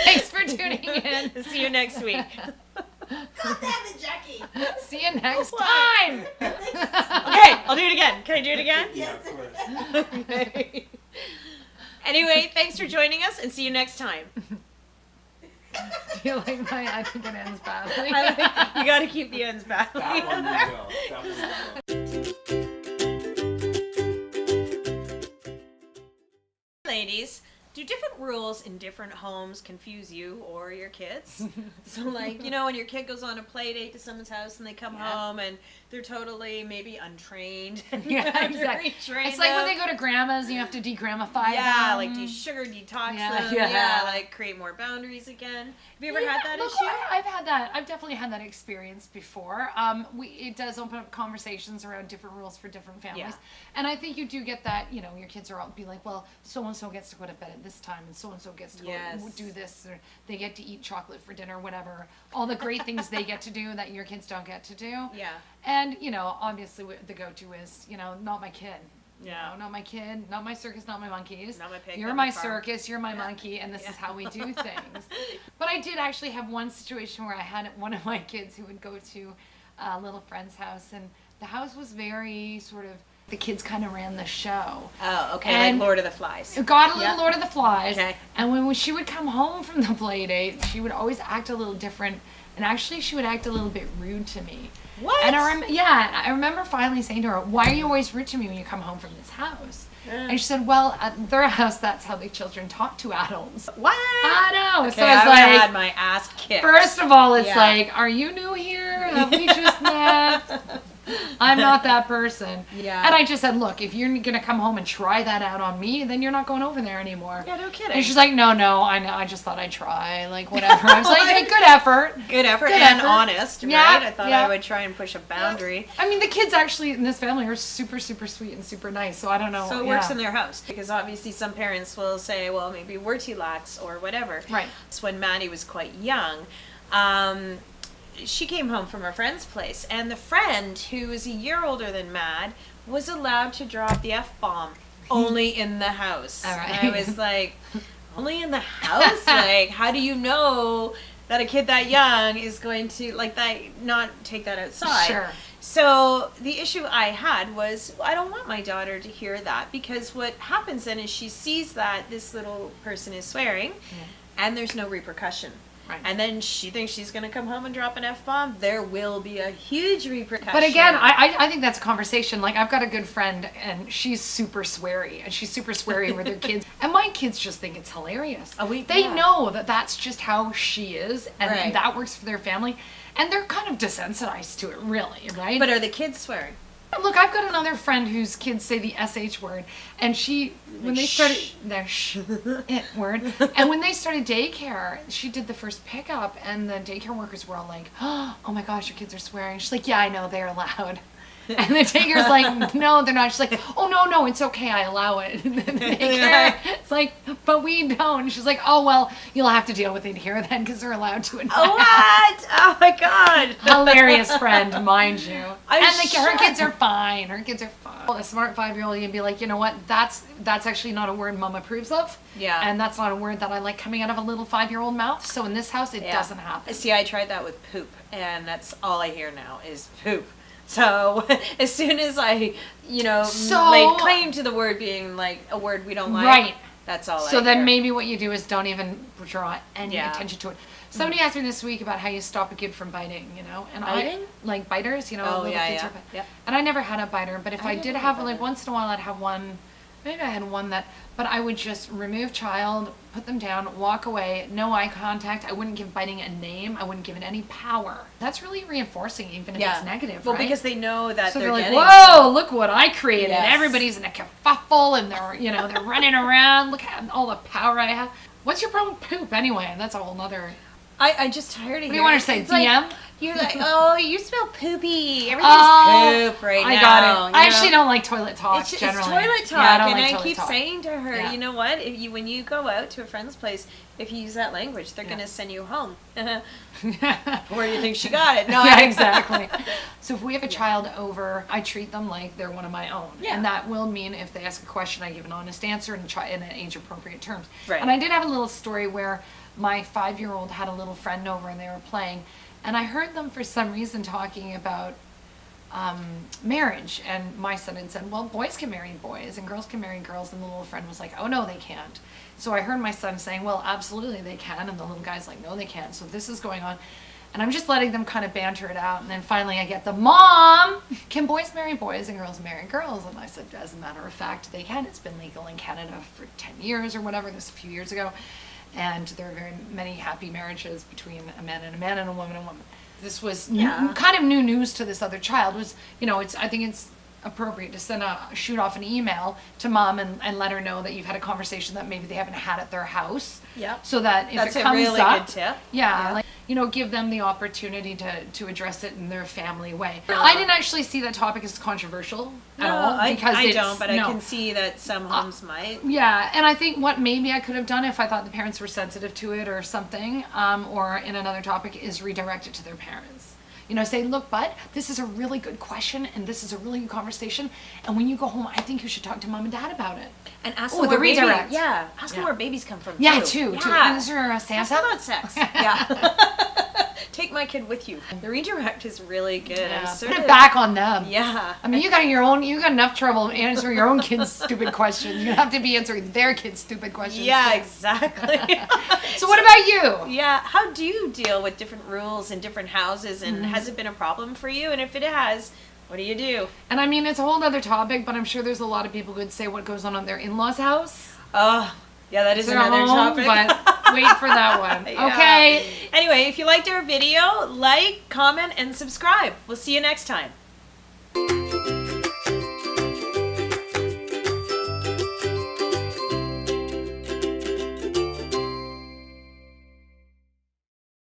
Thanks for tuning in. See you next week. God damn it, Jackie. See you next What? time. Okay, I'll do it again. Can I do it again? Yes. Okay. Anyway, thanks for joining us, and see you next time. Do you like my? I think it ends badly. You got to keep the ends back. That one you will. That one you will. Ladies, do different rules in different homes confuse you or your kids? So, like, you know, when your kid goes on a play date to someone's house and they come home and they're totally maybe untrained. And you Yeah, have to exactly. retrain It's like when them. they go to grandma's and you have to de-grammify Yeah, them. like de-sugar, detox Yeah, them. yeah. Yeah, like create more boundaries again. Have you ever had that look, issue? I've had that. I've definitely had that experience before. It does open up conversations around different rules for different families, Yeah. and I think you do get that. You know, your kids are all be like, well, so and so gets to go to bed at this time, and so gets to Yes. go do this, or they get to eat chocolate for dinner, whatever. All the great things they get to do that your kids don't get to do. Yeah. And you know, obviously, the go-to is, you know, not my kid. Yeah. No, not my kid, not my circus, not my monkeys. Not my pig, You're not my my farm. circus, you're my monkey, and this is how we do things. But I did actually have one situation where I had one of my kids who would go to a little friend's house, and the house was very sort of, the kids kind of ran the show. Oh, okay, And like Lord of the Flies. It got a little Yeah. Lord of the Flies. Okay. And when she would come home from the play date, she would always act a little different. And actually, she would act a little bit rude to me. What? And I remember finally saying to her, "Why are you always rude to me when you come home from this house?" And she said, "Well, at their house, that's how the children talk to adults." What? I know. Okay, So it's I would have like, had my ass kicked. first of all, it's Yeah. like, are you new here? Have we just met? I'm not that person. Yeah. And I just said, look, if you're going to come home and try that out on me, then you're not going over there anymore. Yeah, no kidding. And she's like, no, I know. I just thought I'd try. Like, whatever. I was like, hey, good effort. good effort Good and effort. honest, Yeah, right? I thought yeah. I would try and push a boundary. I mean, the kids actually in this family are super, super sweet and super nice. So I don't know. So it works in their house because obviously some parents will say, well, maybe we're too lax or whatever. Right. So when Maddie was quite young, she came home from her friend's place, and the friend, who was a year older than Mad, was allowed to drop the F-bomb only in the house. All right. And I was like, only in the house? Like, how do you know that a kid that young is going to, like, that not take that outside? Sure. So the issue I had was, I don't want my daughter to hear that, because what happens then is she sees that this little person is swearing, and there's no repercussion. Right. And then she thinks she's going to come home and drop an F-bomb. There will be a huge repercussion. But again, I think that's a conversation. Like, I've got a good friend, and she's super sweary, and she's super sweary with her kids. And my kids just think it's hilarious. They yeah. know that that's just how she is, and Right. that works for their family. And they're kind of desensitized to it, really, right? But are the kids swearing? Look, I've got another friend whose kids say the SH word, and when they started the it word, and when they started daycare, she did the first pickup, and the daycare workers were all like, "Oh my gosh, your kids are swearing." She's like, "Yeah, I know, they're loud." And the daycare's like, "No, they're not." She's like, "Oh no, it's okay, I allow it." And the daycare, it's like, "But we don't." She's like, "Oh well, you'll have to deal with it here then, because they're allowed to." In my Oh, house." what? Oh, my God. Hilarious friend, mind you. I'm And her shocked. kids are fine. Her kids are fine. A smart 5-year-old, you'd be like, you know what? That's actually not a word Mom approves of. Yeah. And that's not a word that I like coming out of a little 5-year-old mouth. So in this house, it doesn't happen. See, I tried that with poop, and that's all I hear now is poop. So as soon as I, laid claim to the word being like a word we don't like, Right. that's all I So then hear. maybe what you do is don't even draw any Yeah. attention to it. Somebody asked me this week about how you stop a kid from biting, and Biting? like biters, Oh, little yeah, kids yeah. are Yep. And I never had a biter, but if I never did had a have, biter. like, once in a while I'd have one, maybe I had one but I would just remove child, put them down, walk away, no eye contact. I wouldn't give biting a name. I wouldn't give it any power. That's really reinforcing, even if it's negative, Well, right? because they know that So they're like, getting... whoa, look what I created. Yes. Everybody's in a kerfuffle, and they're running around. Look at all the power I have. What's your problem with poop anyway? That's a whole nother. I'm just tired of What do you want to say, It's like, DM? you're like, oh, you smell poopy. Everything's poop right I now. got it. I you actually know? don't like toilet talk, It's generally. toilet talk, Yeah, I don't and like I toilet keep talk. saying to her, Yeah. you know what? When you go out to a friend's place, if you use that language, they're gonna send you home. Where do you think she got it? No, Yeah, exactly. So if we have a child over, I treat them like they're one of my own. Yeah. And that will mean if they ask a question, I give an honest answer and try in age-appropriate terms. Right. And I did have a little story where my 5-year-old had a little friend over and they were playing, and I heard them for some reason talking about marriage, and my son had said, well, boys can marry boys and girls can marry girls, and the little friend was like, oh no, they can't. So I heard my son saying, well, absolutely they can, and the little guy's like, no, they can't. So this is going on, and I'm just letting them kind of banter it out, and then finally I get the, Mom, can boys marry boys and girls marry girls? And I said, as a matter of fact, they can. It's been legal in Canada for 10 years or whatever, this a few years ago, and there are very many happy marriages between a man and a woman and a woman. This was kind of new news to this other child. Was, I think it's appropriate to shoot off an email to mom and let her know that you've had a conversation that maybe they haven't had at their house. Yep. So that if That's it a comes really up, good tip. yeah, like, give them the opportunity to address it in their family way. I didn't actually see that topic as controversial at all, because I it's, don't, but I no. can see that some homes might. Yeah, and I think what maybe I could have done if I thought the parents were sensitive to it or something, or in another topic, is redirect it to their parents. Say, look, bud, this is a really good question, and this is a really good conversation, and when you go home, I think you should talk to mom and dad about it. And ask Oh, them the where redirect. ask them where babies come from. Yeah, too. too. Yeah. Is there a Santa? Ask about sex. Yeah. Take my kid with you. The redirect is really good. Yeah, I'm put sort it of- back on them. Yeah. I mean, you got enough trouble answering your own kids' stupid questions. You have to be answering their kids' stupid questions. Yeah, too. exactly. So what about you? Yeah, how do you deal with different rules in different houses, and has it been a problem for you? And if it has, what do you do? And I mean, it's a whole other topic, but I'm sure there's a lot of people who would say what goes on their in-laws' house. Oh, yeah, that is Their another home, topic. But wait for that one. Yeah. Okay. Anyway, if you liked our video, like, comment, and subscribe. We'll see you next time.